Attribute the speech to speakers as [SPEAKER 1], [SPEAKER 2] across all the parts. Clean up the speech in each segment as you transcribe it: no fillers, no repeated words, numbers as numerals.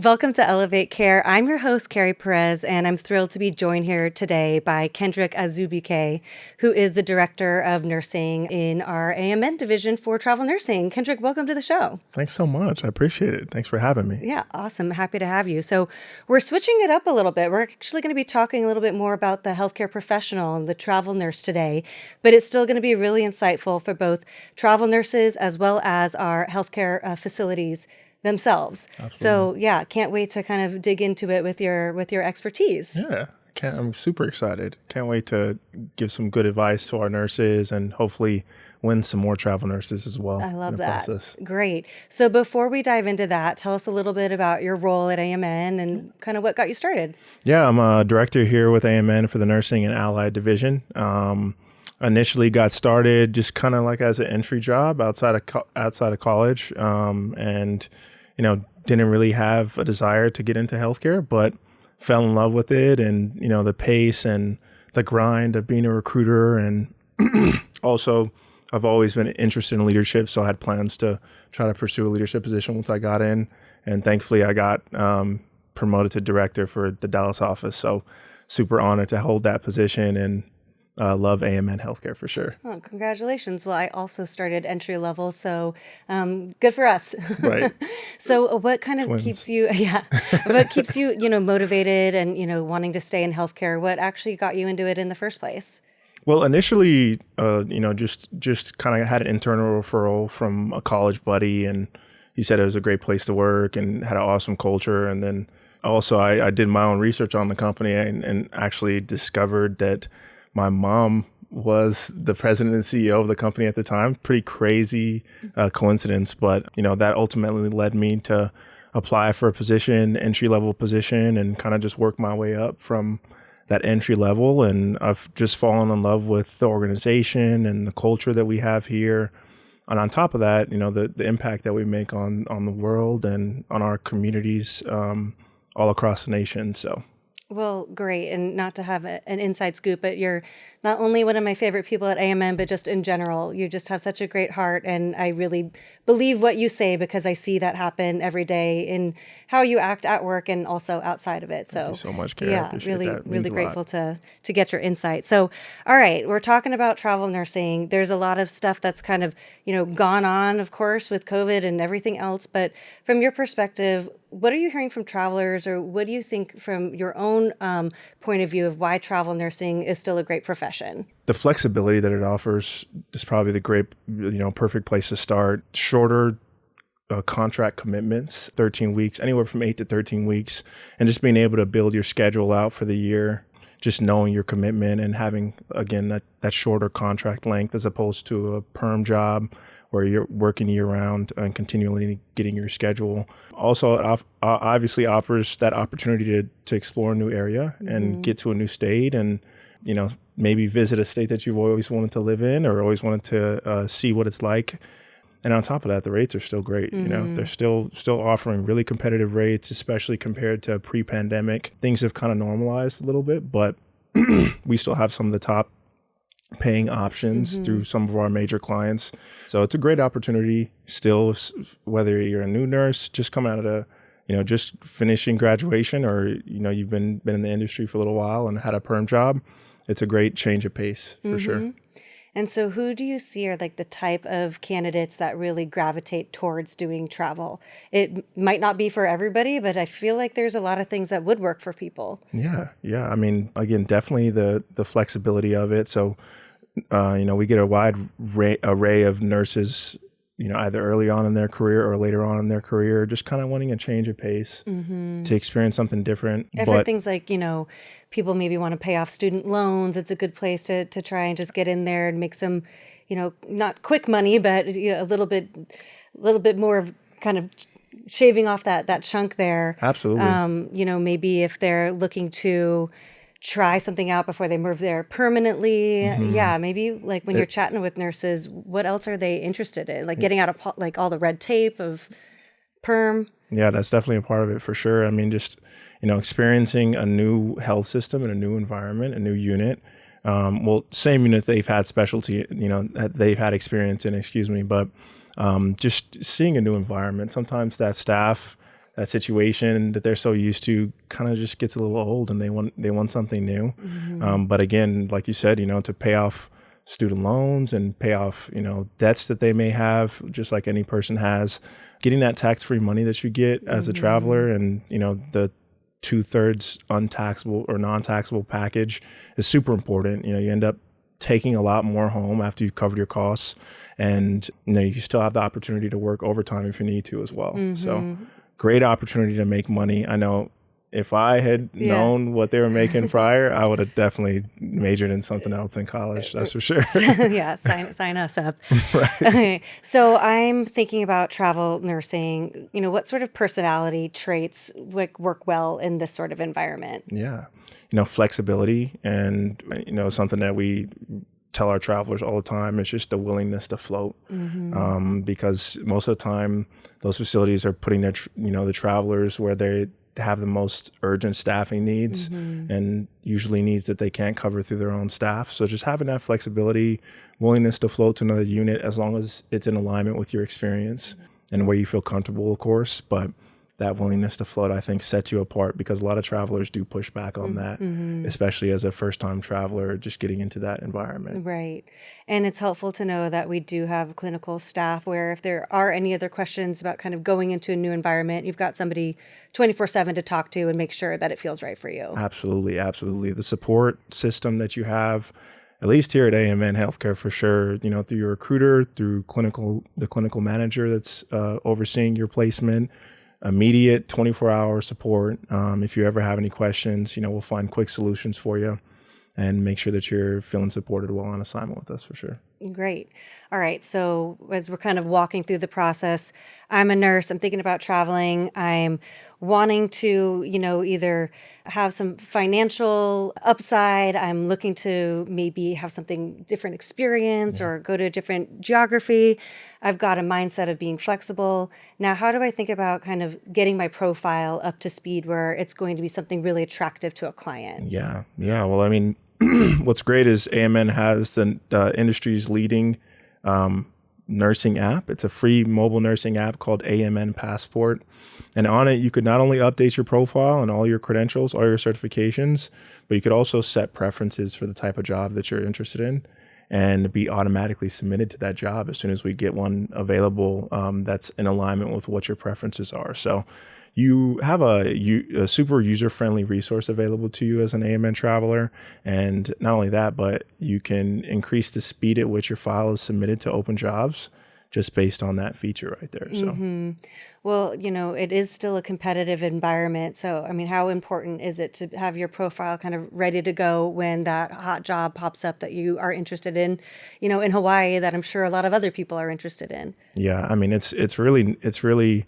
[SPEAKER 1] Welcome to Elevate Care. I'm your host, Kerry Perez, and I'm thrilled to be joined here today by Kendrick Azubuike, who is the Director of Nursing in our AMN division for travel nursing. Kendrick, welcome to the show.
[SPEAKER 2] Thanks so much. I appreciate it. Thanks for having me.
[SPEAKER 1] Yeah, awesome. Happy to have you. So we're switching it up a little bit. We're actually going to be talking a little bit more about the healthcare professional and the travel nurse today, but it's still going to be really insightful for both travel nurses as well as our healthcare facilities themselves.
[SPEAKER 2] Absolutely.
[SPEAKER 1] So yeah, can't wait to kind of dig into it with your expertise.
[SPEAKER 2] Yeah, I'm super excited. Can't wait to give some good advice to our nurses and hopefully win some more travel nurses as well.
[SPEAKER 1] I love that.
[SPEAKER 2] Process.
[SPEAKER 1] Great. So before we dive into that, tell us a little bit about your role at AMN and kind of what got you started.
[SPEAKER 2] Yeah, I'm a director here with AMN for the Nursing and Allied Division. Initially got started just kind of like as an entry job outside of college, and didn't really have a desire to get into healthcare, but fell in love with it, and the pace and the grind of being a recruiter, and also I've always been interested in leadership, so I had plans to try to pursue a leadership position once I got in, and thankfully I got promoted to director for the Dallas office. So super honored to hold that position, and love AMN Healthcare for sure.
[SPEAKER 1] Oh, congratulations. Well, I also started entry level, so good for us.
[SPEAKER 2] Right.
[SPEAKER 1] So what kind of
[SPEAKER 2] Twins.
[SPEAKER 1] keeps you, what keeps you, motivated and, wanting to stay in healthcare? What actually got you into it in the first place?
[SPEAKER 2] Well, initially, just kind of had an internal referral from a college buddy, and he said it was a great place to work and had an awesome culture. And then also I did my own research on the company and actually discovered that my mom was the president and CEO of the company at the time. Pretty crazy coincidence, but that ultimately led me to apply for a position, entry-level position, and kind of just work my way up from that entry level. And I've just fallen in love with the organization and the culture that we have here. And on top of that, the impact that we make on the world and on our communities all across the nation. So.
[SPEAKER 1] Well, great. And not to have an inside scoop, but you're not only one of my favorite people at AMN, but just in general, you just have such a great heart. And I really believe what you say because I see that happen every day in how you act at work and also outside of it. So,
[SPEAKER 2] thank you so much, Kerry.
[SPEAKER 1] yeah, really,
[SPEAKER 2] that.
[SPEAKER 1] really grateful to get your insight. So, all right, we're talking about travel nursing. There's a lot of stuff that's kind of, gone on, of course, with COVID and everything else. But from your perspective, what are you hearing from travelers, or what do you think from your own point of view of why travel nursing is still a great profession?
[SPEAKER 2] The flexibility that it offers is probably the great, perfect place to start. Shorter contract commitments, 13 weeks, anywhere from 8 to 13 weeks, and just being able to build your schedule out for the year, just knowing your commitment and having, again, that shorter contract length as opposed to a perm job where you're working year round and continually getting your schedule. Also, it obviously offers that opportunity to explore a new area and get to a new state and, maybe visit a state that you've always wanted to live in or always wanted to see what it's like. And on top of that, the rates are still great. They're still offering really competitive rates, especially compared to pre-pandemic. Things have kind of normalized a little bit, but we still have some of the top paying options through some of our major clients. So it's a great opportunity still, whether you're a new nurse just coming out of just finishing graduation, or, you've been in the industry for a little while and had a perm job. It's a great change of pace for sure.
[SPEAKER 1] And so who do you see are like the type of candidates that really gravitate towards doing travel? It might not be for everybody, but I feel like there's a lot of things that would work for people.
[SPEAKER 2] Yeah. I mean, again, definitely the flexibility of it. So, we get a wide array of nurses, either early on in their career or later on in their career, just kind of wanting a change of pace to experience something different.
[SPEAKER 1] I've heard things like, people maybe want to pay off student loans. It's a good place to try and just get in there and make some, not quick money, but a little bit more of kind of shaving off that chunk there.
[SPEAKER 2] Absolutely.
[SPEAKER 1] Maybe if they're looking to try something out before they move there permanently. Yeah, maybe like when you're chatting with nurses, what else are they interested in? Like getting out of like all the red tape of perm?
[SPEAKER 2] Yeah, that's definitely a part of it for sure. I mean, just, experiencing a new health system and a new environment, a new unit. Same unit they've had specialty, they've had experience in, but just seeing a new environment. Sometimes that staff that situation that they're so used to kind of just gets a little old, and they want something new. But again, like you said, to pay off student loans and pay off, debts that they may have, just like any person has, getting that tax-free money that you get as a traveler, and, the 2/3 untaxable or non-taxable package is super important. You end up taking a lot more home after you've covered your costs, and you still have the opportunity to work overtime if you need to as well. So great opportunity to make money. I know if I had known what they were making prior, I would have definitely majored in something else in college. That's for sure.
[SPEAKER 1] Yeah, sign us up.
[SPEAKER 2] Right.
[SPEAKER 1] Okay, so I'm thinking about travel nursing. What sort of personality traits work well in this sort of environment?
[SPEAKER 2] Yeah. Flexibility, and, something that we tell our travelers all the time is just the willingness to float. Because most of the time those facilities are putting their, the travelers where they have the most urgent staffing needs, and usually needs that they can't cover through their own staff. So just having that flexibility, willingness to float to another unit, as long as it's in alignment with your experience and where you feel comfortable, of course. But that willingness to float, I think, sets you apart, because a lot of travelers do push back on that, especially as a first-time traveler just getting into that environment.
[SPEAKER 1] Right. And it's helpful to know that we do have clinical staff where if there are any other questions about kind of going into a new environment, you've got somebody 24/7 to talk to and make sure that it feels right for you.
[SPEAKER 2] Absolutely, absolutely. The support system that you have, at least here at AMN Healthcare for sure, through your recruiter, through the clinical manager that's overseeing your placement, immediate 24-hour support. If you ever have any questions, we'll find quick solutions for you and make sure that you're feeling supported while on assignment with us for sure.
[SPEAKER 1] Great. All right. So as we're kind of walking through the process, I'm a nurse. I'm thinking about traveling. I'm wanting to, either have some financial upside. I'm looking to maybe have something different experience or go to a different geography. I've got a mindset of being flexible. Now, how do I think about kind of getting my profile up to speed where it's going to be something really attractive to a client?
[SPEAKER 2] Yeah. Well, I mean, what's great is AMN has the industry's leading nursing app. It's a free mobile nursing app called AMN Passport. And on it, you could not only update your profile and all your credentials, all your certifications, but you could also set preferences for the type of job that you're interested in and be automatically submitted to that job as soon as we get one available that's in alignment with what your preferences are. So you have a super user-friendly resource available to you as an AMN traveler. And not only that, but you can increase the speed at which your file is submitted to open jobs just based on that feature right there. So,
[SPEAKER 1] Well, it is still a competitive environment. So, I mean, how important is it to have your profile kind of ready to go when that hot job pops up that you are interested in, in Hawaii, that I'm sure a lot of other people are interested in?
[SPEAKER 2] Yeah, I mean, it's really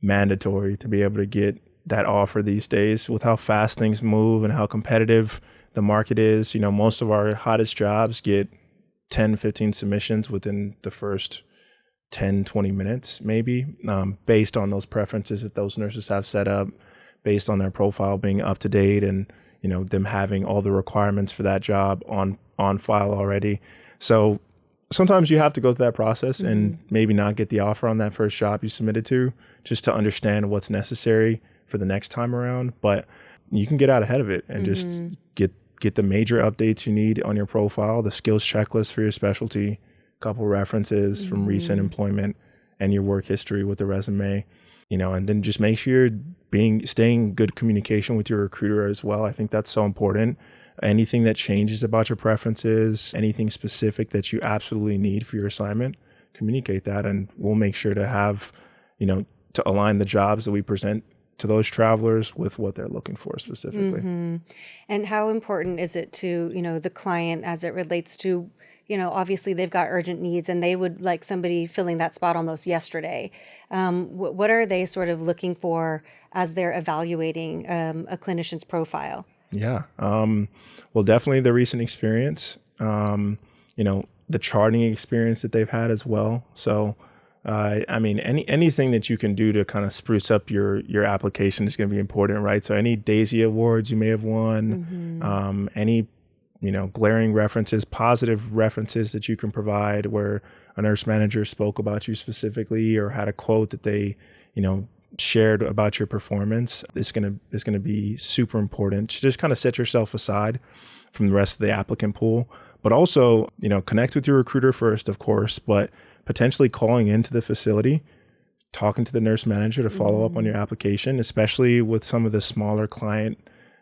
[SPEAKER 2] mandatory to be able to get that offer these days with how fast things move and how competitive the market is. Most of our hottest jobs get 10, 15 submissions within the first 10, 20 minutes, maybe, based on those preferences that those nurses have set up, based on their profile being up to date and, them having all the requirements for that job on file already. So sometimes you have to go through that process and maybe not get the offer on that first job you submitted to, just to understand what's necessary for the next time around. But you can get out ahead of it and just get the major updates you need on your profile, the skills checklist for your specialty, a couple references from recent employment, and your work history with the resume, and then just make sure you're staying in good communication with your recruiter as well. I think that's so important. Anything that changes about your preferences, anything specific that you absolutely need for your assignment, communicate that, and we'll make sure to have, to align the jobs that we present to those travelers with what they're looking for specifically.
[SPEAKER 1] And how important is it to, the client as it relates to, obviously they've got urgent needs and they would like somebody filling that spot almost yesterday. What are they sort of looking for as they're evaluating a clinician's profile?
[SPEAKER 2] Yeah. Well, definitely the recent experience, the charting experience that they've had as well. So, I mean, anything that you can do to kind of spruce up your application is going to be important, right? So any DAISY awards you may have won, any, glaring references, positive references that you can provide where a nurse manager spoke about you specifically or had a quote that they, shared about your performance is going to be super important to just kind of set yourself aside from the rest of the applicant pool. But also, connect with your recruiter first, of course, but potentially calling into the facility, talking to the nurse manager to follow up on your application, especially with some of the smaller client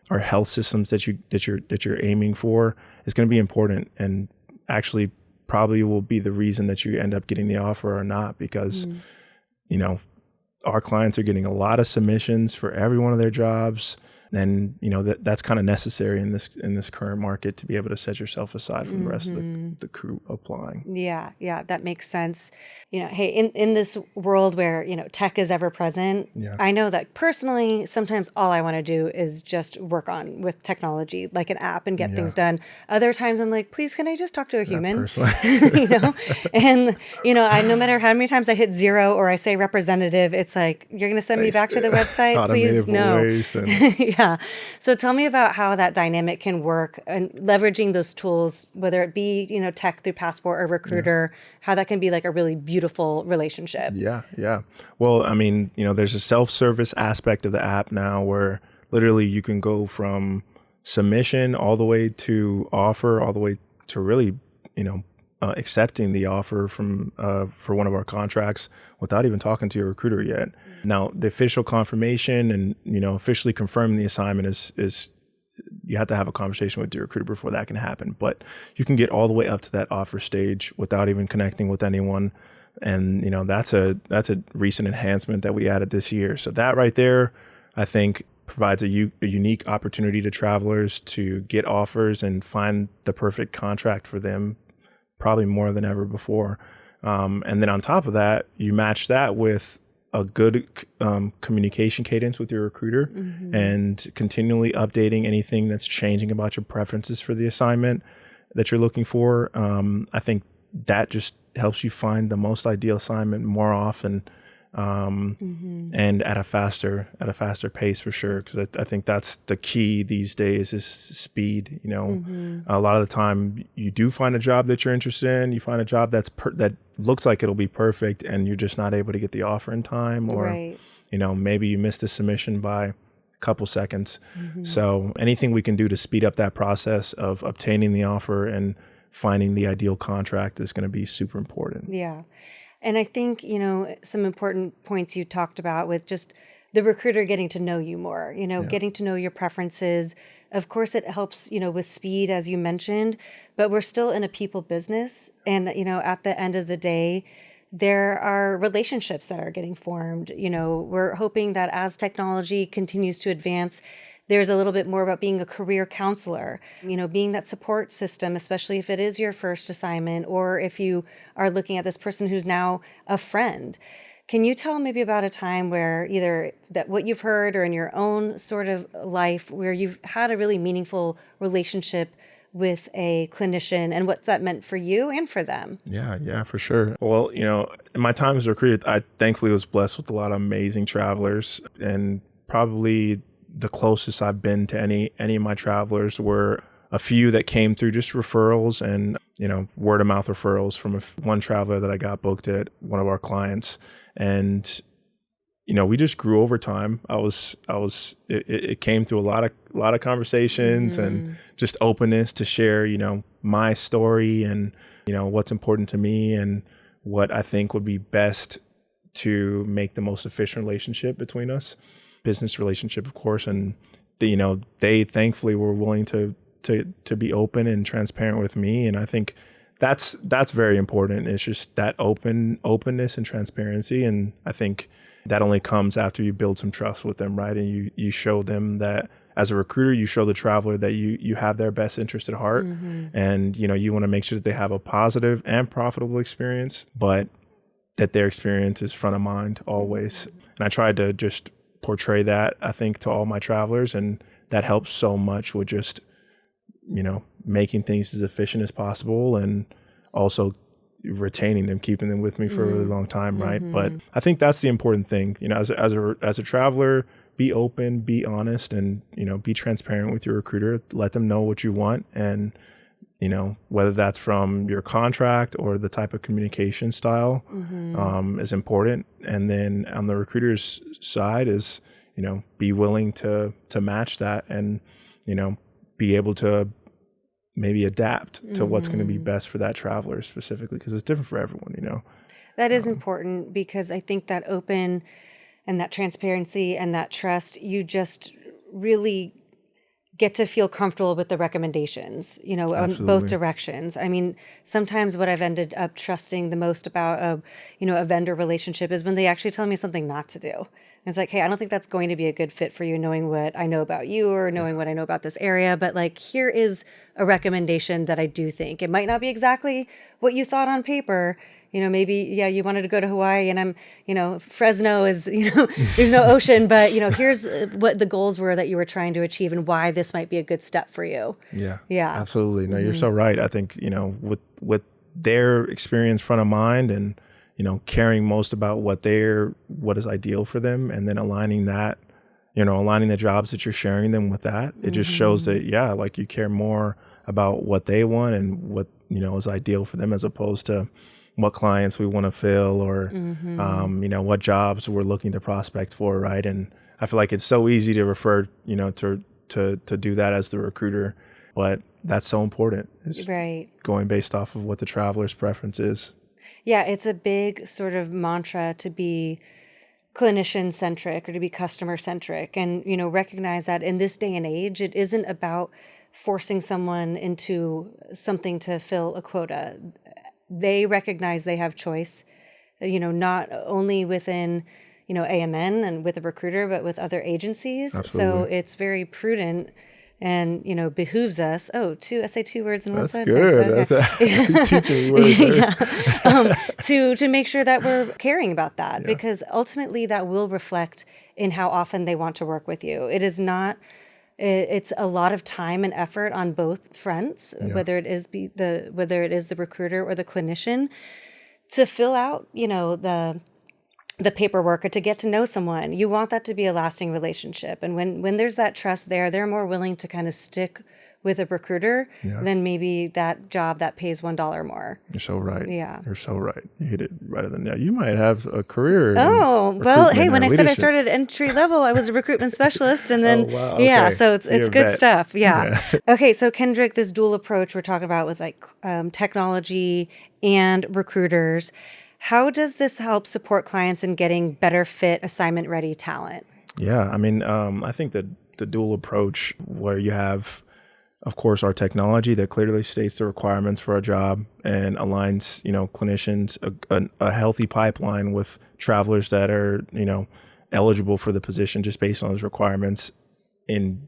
[SPEAKER 2] or health systems that you're aiming for, is going to be important, and actually probably will be the reason that you end up getting the offer or not, because our clients are getting a lot of submissions for every one of their jobs. And that's kind of necessary in this current market to be able to set yourself aside from the rest of the crew applying.
[SPEAKER 1] Yeah, that makes sense. Hey, in this world where tech is ever present, I know that personally, sometimes all I want to do is just work on with technology, like an app, and get things done. Other times I'm like, please, can I just talk to a human?
[SPEAKER 2] Personally.
[SPEAKER 1] And no matter how many times I hit 0 or I say representative, it's like, you're going to send me back to the website, please? No. Yeah. So tell me about how that dynamic can work, and leveraging those tools, whether it be, tech through Passport or Recruiter, how that can be like a really beautiful relationship.
[SPEAKER 2] Yeah. Well, I mean, there's a self-service aspect of the app now where literally you can go from submission all the way to offer, all the way to really, accepting the offer from for one of our contracts without even talking to your recruiter yet. Now, the official confirmation and officially confirming the assignment is you have to have a conversation with your recruiter before that can happen. But you can get all the way up to that offer stage without even connecting with anyone, and that's a recent enhancement that we added this year. So that right there, I think, provides a unique opportunity to travelers to get offers and find the perfect contract for them, probably more than ever before. And then on top of that, you match that with a good communication cadence with your recruiter, and continually updating anything that's changing about your preferences for the assignment that you're looking for. I think that just helps you find the most ideal assignment more often, and at a faster pace, for sure. Because I think that's the key these days, is speed. A lot of the time you do find a job that you're interested in, you find a job that looks like it'll be perfect, and you're just not able to get the offer in time, or maybe you missed the submission by a couple seconds. So anything we can do to speed up that process of obtaining the offer and finding the ideal contract is going to be super important.
[SPEAKER 1] Yeah. And I think, some important points you talked about with just the recruiter getting to know you more, getting to know your preferences. Of course, it helps, with speed, as you mentioned, but we're still in a people business. And, at the end of the day, there are relationships that are getting formed. We're hoping that as technology continues to advance, there's a little bit more about being a career counselor, being that support system, especially if it is your first assignment, or if you are looking at this person who's now a friend. Can you tell maybe about a time where either that what you've heard or in your own sort of life where you've had a really meaningful relationship with a clinician, and what's that meant for you and for them?
[SPEAKER 2] Yeah, for sure. Well, in my time as a recruiter, I thankfully was blessed with a lot of amazing travelers, and probably the closest I've been to any of my travelers were a few that came through just referrals and, word of mouth referrals from one traveler that I got booked at one of our clients. And, we just grew over time. It came through a lot of conversations and just openness to share, my story and, what's important to me and what I think would be best to make the most efficient relationship between us. Business relationship, of course, and they thankfully were willing to be open and transparent with me, and I think that's very important. It's just that openness and transparency, and I think that only comes after you build some trust with them, right? And you show them that as a recruiter, you show the traveler that you have their best interest at heart, and you want to make sure that they have a positive and profitable experience, but that their experience is front of mind always. And I tried to just portray that, I think, to all my travelers, and that helps so much with just making things as efficient as possible, and also retaining them, keeping them with me for a really long time, right? But I think that's the important thing, as a traveler, be open, be honest, and be transparent with your recruiter. Let them know what you want, and whether that's from your contract or the type of communication style is important. And then on the recruiter's side is, be willing to match that and, be able to maybe adapt to what's going to be best for that traveler specifically, because it's different for everyone.
[SPEAKER 1] That is important, because I think that open and that transparency and that trust, you just really get to feel comfortable with the recommendations, on both directions. I mean, sometimes what I've ended up trusting the most about a vendor relationship is when they actually tell me something not to do. And it's like, hey, I don't think that's going to be a good fit for you, knowing what I know about you or knowing what I know about this area. But like, here is a recommendation that I do think. It might not be exactly what you thought on paper. Maybe, you wanted to go to Hawaii and Fresno is, there's no ocean, but, here's what the goals were that you were trying to achieve and why this might be a good step for you.
[SPEAKER 2] Yeah.
[SPEAKER 1] Yeah.
[SPEAKER 2] Absolutely. No, you're so right. I think, with their experience front of mind and, caring most about what is ideal for them, and then aligning that, aligning the jobs that you're sharing them with that, it just shows that, like you care more about what they want and what, is ideal for them, as opposed to what clients we want to fill or, what jobs we're looking to prospect for. Right. And I feel like it's so easy to refer, to do that as the recruiter, but that's so important. It's
[SPEAKER 1] right.
[SPEAKER 2] Going based off of what the traveler's preference is.
[SPEAKER 1] Yeah. It's a big sort of mantra to be clinician centric or to be customer centric, and, recognize that in this day and age, it isn't about forcing someone into something to fill a quota. They recognize they have choice, not only within, AMN and with a recruiter, but with other agencies.
[SPEAKER 2] Absolutely.
[SPEAKER 1] So it's very prudent and, behooves us. Oh, say two words in one
[SPEAKER 2] That's
[SPEAKER 1] sentence.
[SPEAKER 2] good.
[SPEAKER 1] Okay.
[SPEAKER 2] That's teaching words there.
[SPEAKER 1] To make sure that we're caring about that, because ultimately that will reflect in how often they want to work with you. It is not. It's a lot of time and effort on both fronts, whether it is the recruiter or the clinician, to fill out, the paperwork or to get to know someone. You want that to be a lasting relationship, and when there's that trust there, they're more willing to kind of stick with a recruiter than maybe that job that pays $1 more.
[SPEAKER 2] You're so right.
[SPEAKER 1] Yeah.
[SPEAKER 2] You're so right. You hit it right on the nail. You might have a career.
[SPEAKER 1] Oh, well, hey, when I said I started entry level, I was a recruitment specialist. And then, so it's good stuff. Yeah. Okay. So Kendrick, this dual approach we're talking about with like technology and recruiters, how does this help support clients in getting better fit, assignment ready talent?
[SPEAKER 2] Yeah. I mean, I think that the dual approach where you have, of course, our technology that clearly states the requirements for a job and aligns, clinicians, a healthy pipeline with travelers that are, eligible for the position just based on those requirements in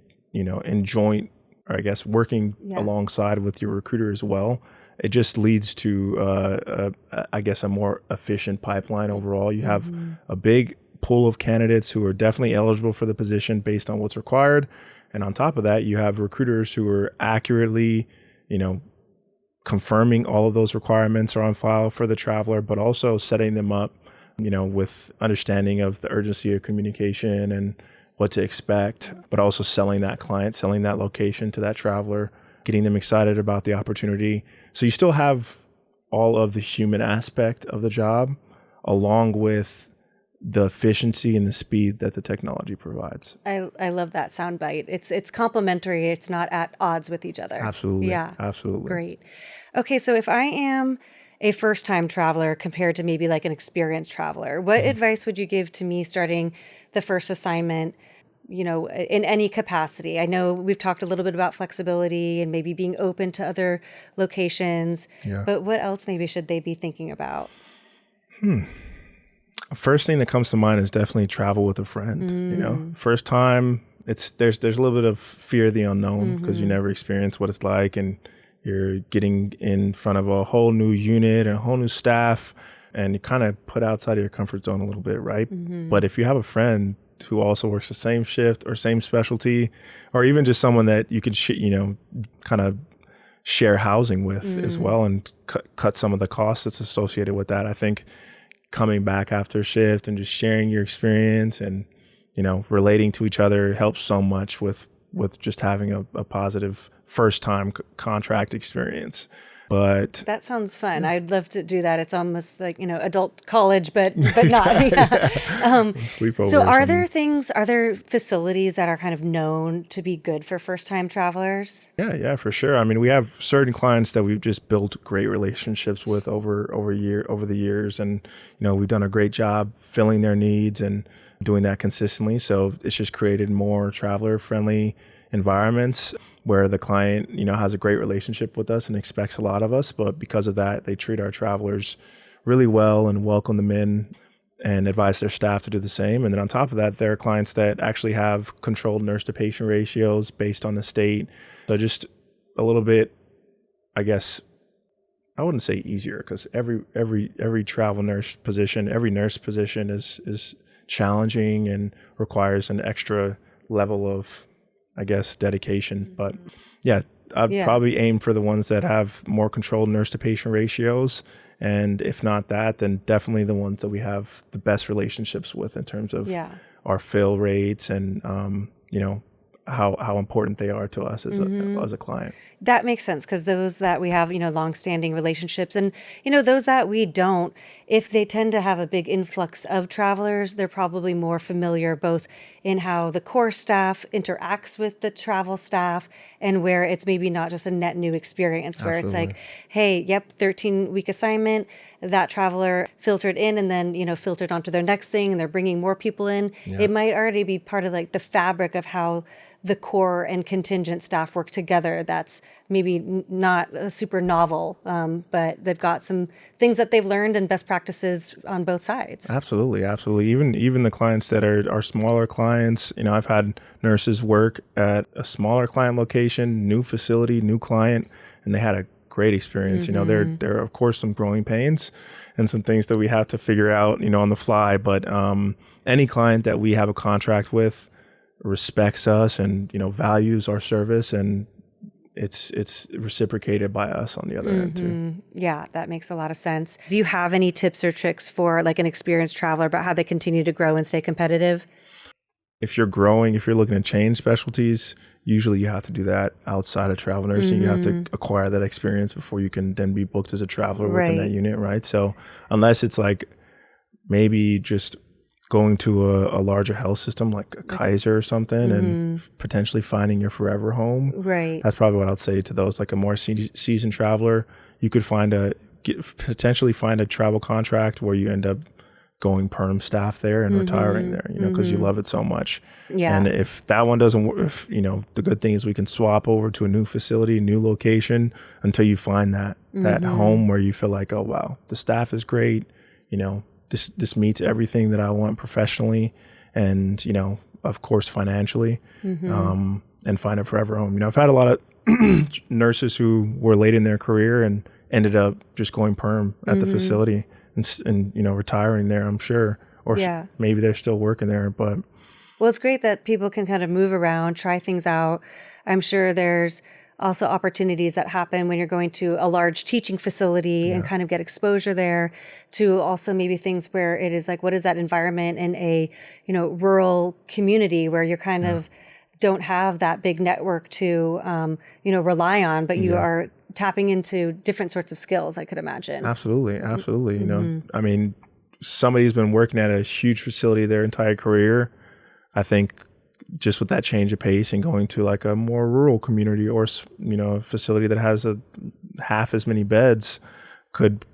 [SPEAKER 2] joint, or I guess working alongside with your recruiter as well. It just leads to, I guess, a more efficient pipeline overall. You have a big pool of candidates who are definitely eligible for the position based on what's required. And on top of that, you have recruiters who are accurately, confirming all of those requirements are on file for the traveler, but also setting them up, with understanding of the urgency of communication and what to expect, but also selling that client, selling that location to that traveler, getting them excited about the opportunity. So you still have all of the human aspect of the job, along with the efficiency and the speed that the technology provides.
[SPEAKER 1] I love that soundbite. It's complementary. It's not at odds with each other.
[SPEAKER 2] Absolutely.
[SPEAKER 1] Yeah.
[SPEAKER 2] Absolutely.
[SPEAKER 1] Great. Okay. So if I am a first-time traveler compared to maybe like an experienced traveler, what advice would you give to me starting the first assignment, in any capacity? I know we've talked a little bit about flexibility and maybe being open to other locations, but what else maybe should they be thinking about?
[SPEAKER 2] First thing that comes to mind is definitely travel with a friend. First time, there's a little bit of fear of the unknown because you never experience what it's like, and you're getting in front of a whole new unit and a whole new staff, and you kind of put outside of your comfort zone a little bit, right? But if you have a friend who also works the same shift or same specialty, or even just someone that you could kind of share housing with as well, and cut some of the costs that's associated with that, I think coming back after a shift and just sharing your experience and, relating to each other helps so much with with just having a positive first time contract experience. But
[SPEAKER 1] that sounds fun. I'd love to do that. It's almost like, adult college, but not. Yeah.
[SPEAKER 2] Sleepover.
[SPEAKER 1] So are there facilities that are kind of known to be good for first time travelers?
[SPEAKER 2] Yeah, for sure. I mean, we have certain clients that we've just built great relationships with over the years, and we've done a great job filling their needs and doing that consistently. So it's just created more traveler friendly environments where the client, has a great relationship with us and expects a lot of us. But because of that, they treat our travelers really well and welcome them in and advise their staff to do the same. And then on top of that, there are clients that actually have controlled nurse to patient ratios based on the state. So just a little bit, I guess, I wouldn't say easier, because every travel nurse position, every nurse position is challenging and requires an extra level of, I guess, dedication. But yeah, I'd probably aim for the ones that have more controlled nurse to patient ratios. And if not that, then definitely the ones that we have the best relationships with in terms of our fill rates and, how important they are to us as a client.
[SPEAKER 1] That makes sense, because those that we have, longstanding relationships, and, those that we don't, if they tend to have a big influx of travelers, they're probably more familiar both in how the core staff interacts with the travel staff and where it's maybe not just a net new experience where It's like, hey, 13-week assignment, that traveler filtered in and then, filtered onto their next thing, and they're bringing more people in. Yeah. It might already be part of like the fabric of how the core and contingent staff work together. That's maybe not super novel, but they've got some things that they've learned and best practices on both sides.
[SPEAKER 2] Absolutely. Even the clients that are smaller clients, I've had nurses work at a smaller client location, new facility, new client, and they had a great experience. There are of course some growing pains and some things that we have to figure out, on the fly. But any client that we have a contract with respects us and values our service, and it's reciprocated by us on the other end too.
[SPEAKER 1] Yeah, that makes a lot of sense. Do you have any tips or tricks for like an experienced traveler about how they continue to grow and stay competitive?
[SPEAKER 2] If you're looking to change specialties, usually you have to do that outside of travel nursing. You have to acquire that experience before you can then be booked as a traveler within that unit, right? So unless it's like maybe just going to a larger health system like a Kaiser or something and potentially finding your forever home.
[SPEAKER 1] Right.
[SPEAKER 2] That's probably what I'd say to those, like a more seasoned traveler. You could potentially find a travel contract where you end up going perm staff there and retiring there, because you love it so much. Yeah. And if that one doesn't work, the good thing is we can swap over to a new facility, new location until you find that home where you feel like, oh, wow, the staff is great. This meets everything that I want professionally and, of course, financially, and find a forever home. I've had a lot of nurses who were late in their career and ended up just going perm at the facility and retiring there, I'm sure, or maybe they're still working there. But
[SPEAKER 1] well, it's great that people can kind of move around, try things out. I'm sure there's also opportunities that happen when you're going to a large teaching facility and kind of get exposure there, to also maybe things where it is like, what is that environment in a, rural community where you're kind of don't have that big network to, rely on, but you are tapping into different sorts of skills, I could imagine.
[SPEAKER 2] Absolutely. I mean, somebody who's been working at a huge facility their entire career, I think just with that change of pace and going to like a more rural community or, a facility that has half as many beds could,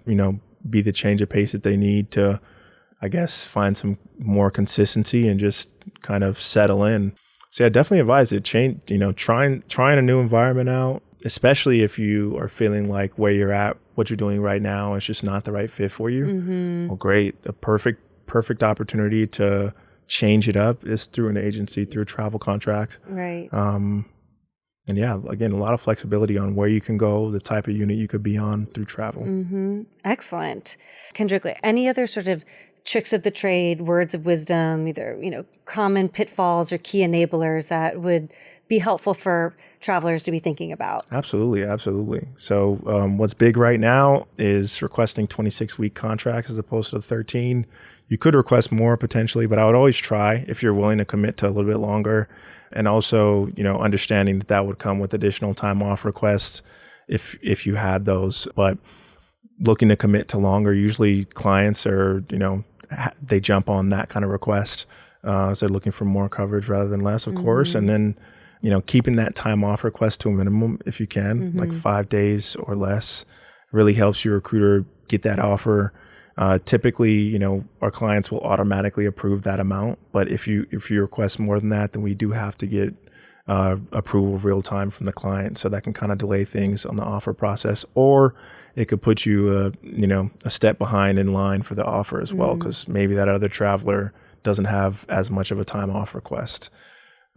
[SPEAKER 2] be the change of pace that they need to, I guess, find some more consistency and just kind of settle in. So I definitely advise it. Trying a new environment out, especially if you are feeling like where you're at, what you're doing right now is just not the right fit for you. Well, great. A perfect opportunity to change it up is through an agency, through a travel contract.
[SPEAKER 1] Right.
[SPEAKER 2] And again, a lot of flexibility on where you can go, the type of unit you could be on through travel.
[SPEAKER 1] Excellent. Kendrick, any other sort of tricks of the trade, words of wisdom, either, common pitfalls or key enablers that would be helpful for travelers to be thinking about?
[SPEAKER 2] Absolutely. So what's big right now is requesting 26-week contracts as opposed to 13. You could request more potentially, but I would always try if you're willing to commit to a little bit longer. And also, understanding that that would come with additional time off requests if you had those. But looking to commit to longer, usually clients are, they jump on that kind of request. So they're looking for more coverage rather than less, of course. And then, keeping that time off request to a minimum if you can, like 5 days or less, really helps your recruiter get that offer. Typically, our clients will automatically approve that amount. But if you request more than that, then we do have to get approval real time from the client. So that can kind of delay things on the offer process, or it could put you, a step behind in line for the offer as well, because maybe that other traveler doesn't have as much of a time off request.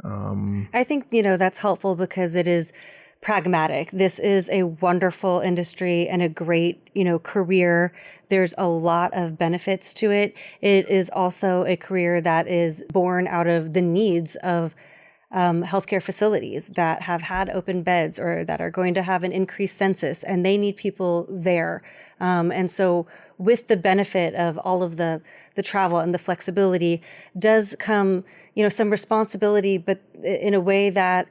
[SPEAKER 1] I think, that's helpful because it is pragmatic. This is a wonderful industry and a great, career. There's a lot of benefits to it. It is also a career that is born out of the needs of healthcare facilities that have had open beds or that are going to have an increased census, and they need people there. And so with the benefit of all of the travel and the flexibility does come, some responsibility, but in a way that,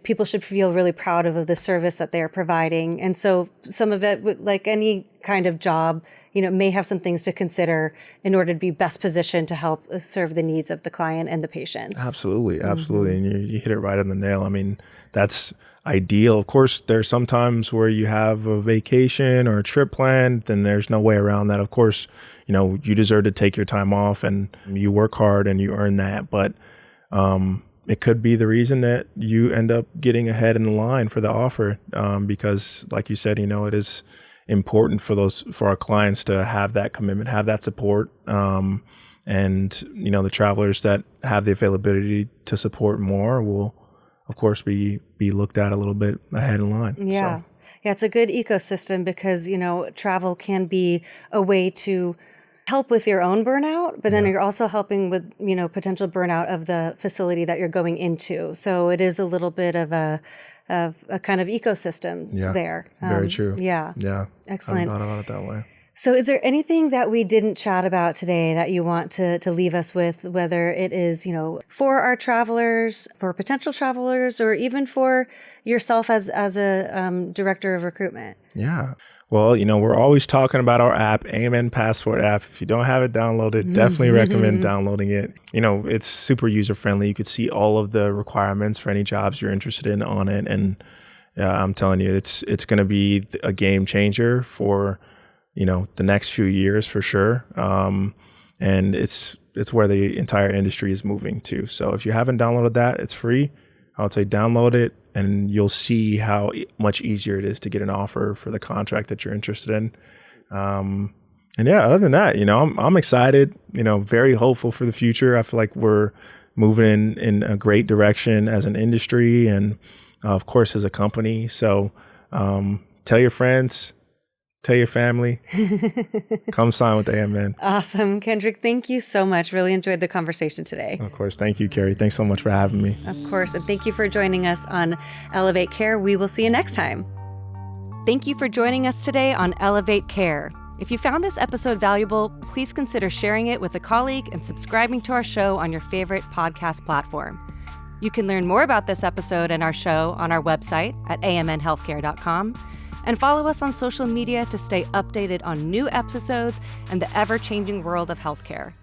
[SPEAKER 1] people should feel really proud of the service that they're providing. And so some of it, like any kind of job, may have some things to consider in order to be best positioned to help serve the needs of the client and the patients.
[SPEAKER 2] Absolutely. Absolutely. And you hit it right on the nail. I mean, that's ideal. Of course, there's some times where you have a vacation or a trip planned, then there's no way around that. Of course, you deserve to take your time off and you work hard and you earn that. But it could be the reason that you end up getting ahead in the line for the offer, because like you said, it is important for our clients to have that commitment, have that support. And, the travelers that have the availability to support more will, of course, be looked at a little bit ahead in line.
[SPEAKER 1] Yeah.
[SPEAKER 2] So.
[SPEAKER 1] Yeah, it's a good ecosystem because, travel can be a way to help with your own burnout, but then you're also helping with, potential burnout of the facility that you're going into. So it is a little bit of a kind of ecosystem there.
[SPEAKER 2] Very true.
[SPEAKER 1] Yeah.
[SPEAKER 2] Yeah.
[SPEAKER 1] Excellent.
[SPEAKER 2] I hadn't thought about it that way.
[SPEAKER 1] So is there anything that we didn't chat about today that you want to leave us with, whether it is, for our travelers, for potential travelers, or even for yourself as a director of recruitment?
[SPEAKER 2] Yeah. Well, we're always talking about our app, AMN Passport App. If you don't have it downloaded, definitely recommend downloading it. It's super user friendly. You could see all of the requirements for any jobs you're interested in on it. And I'm telling you, it's going to be a game changer for the next few years for sure. And it's where the entire industry is moving to. So if you haven't downloaded that, it's free. I would say download it and you'll see how much easier it is to get an offer for the contract that you're interested in. And yeah, other than that, I'm excited, very hopeful for the future. I feel like we're moving in a great direction as an industry and of course as a company. So tell your friends, tell your family, come sign with AMN.
[SPEAKER 1] Awesome. Kendrick, thank you so much. Really enjoyed the conversation today.
[SPEAKER 2] Of course. Thank you, Kerry. Thanks so much for having me.
[SPEAKER 1] Of course. And thank you for joining us on Elevate Care. We will see you next time. Thank you for joining us today on Elevate Care. If you found this episode valuable, please consider sharing it with a colleague and subscribing to our show on your favorite podcast platform. You can learn more about this episode and our show on our website at amnhealthcare.com. And follow us on social media to stay updated on new episodes and the ever-changing world of healthcare.